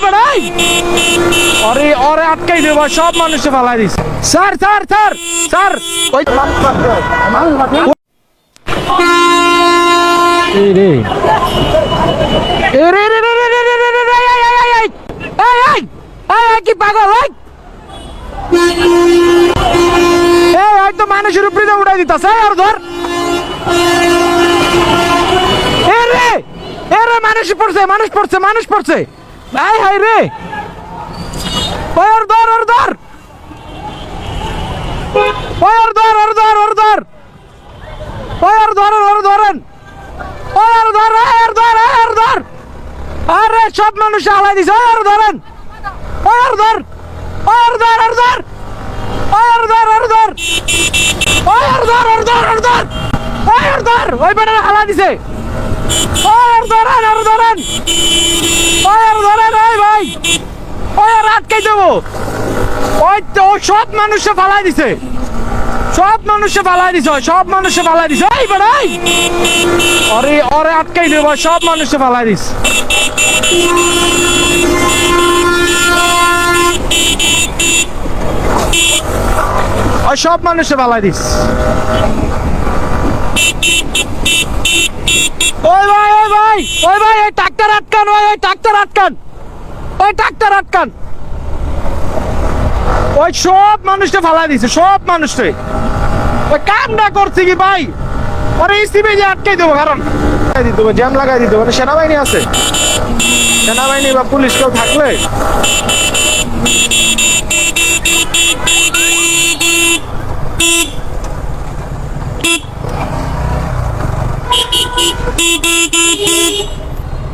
বেড়াই ওরে ওরে আটকাই দেবো সব মানুষে ফালাই দিছে স্যার স্যার স্যার স্যার ওই রে রে রে রে রে রে রে রে কি পাগল এই তো মানুষের উপরে উঠাই দিতাছে আর ধর এরে মানুষ পড়ছে মানুষ পড়ছে আই হাই রে ওর ধর ধরেন আরে সব মানুষ হালাই দিছে ওর ধরেন ধর ওই বেটা হালাই দিছে ধরেন ভাই আটকাই দেবো ওই তো সব মানুষে ফালাই দিছে সব মানুষে ফালাই দিছে এই বেড়াই ওরে ওরে আটকাই দেবো সব মানুষে ফালাই দিস ওই সব মানুষে ফালাই দিস ওই ভাই এই ট্রাক্টর আটকান ওই সব মানুষকে ফালাই দিছে সব মানুষকে ওই কামটা করছে কি ভাই ওরে ইসিবে যে আটকাই দেবো কারণ জ্যাম লাগাই দিতে মানে সেনাবাহিনী আছে সেনাবাহিনী বা পুলিশ কেউ থাকলে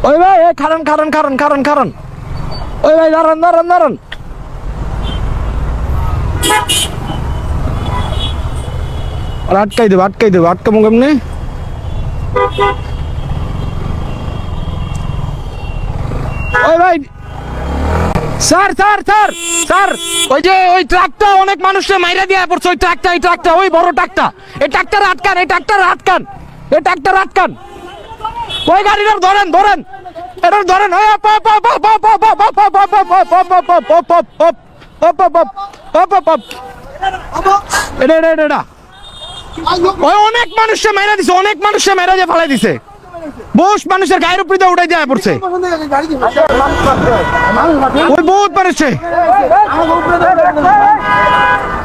ওই ভাই খারান ওই ভাই দাঁড়ান আটকাই দেবো আটকাবো কেমনি ওই ভাই স্যার ওই যে ওই ট্রাকটা অনেক মানুষের মাইরা দিয়ে পড়ছে ওই ট্রাকটা ওই বড় ট্রাকটা এই ট্রাকটার আটকান ওই গাড়িটার ধরেন এটা ধরেন এটা ওই অনেক মানুষে মেরা দিয়ে ফালাই দিছে বহুত মানুষের গায়ের উপরে দিয়ে উঠাই দেওয়া পড়ছে ওই বহুত মানুষে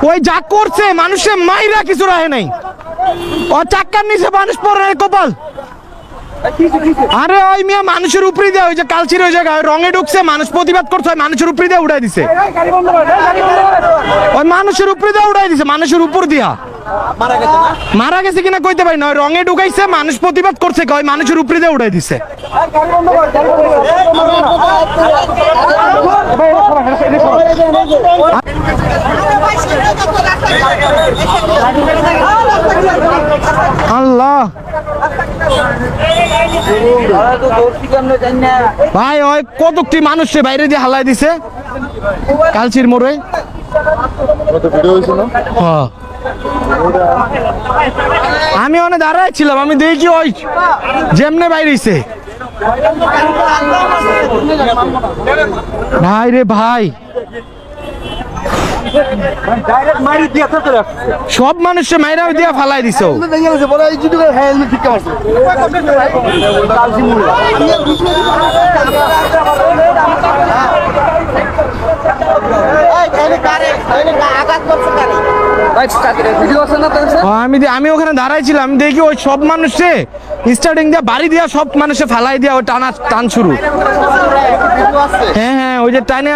ওই যা করছে মানুষের মাইরা কিছু রাহে নাই ও চাক্কার নিচে মানুষ পড়ে কপাল আরে ওই মিয়া মানুষের উপরে দেওয়া ওই যে কালচির ওই জায়গায় রঙে ঢুকছে মানুষ প্রতিবাদ করছে মানুষের উপরে দিয়ে উঠাই দিছে ওই মানুষের উপরে দিয়ে উঠাই দিছে মানুষের উপর দিয়া মারা গেছে কিনা কইতে পারি না রঙে ঢুকাইছে মানুষ প্রতিবাদ করছে কয় মানুষের উপরে দিয়ে উঠাই দিছে আল্লাহ ভাই ওই কতটি মানুষে বাইরে দিয়ে হালাই দিছে কালচির মোড়ে আমি অনেক দাঁড়াই ছিলাম আমি দেখি ওই যেমনে বাইরেছে ভাই রে ভাই সব মানুষের মাইরা দিয়া ফালাই দিছ আমি ওখানে দাঁড়াইছিলাম দেখি ওই সব মানুষে স্টার্টিং দিয়া বাড়ি দিয়া সব মানুষে ফালাই দিয়া ওই টান শুরু হ্যাঁ ওই যে টানে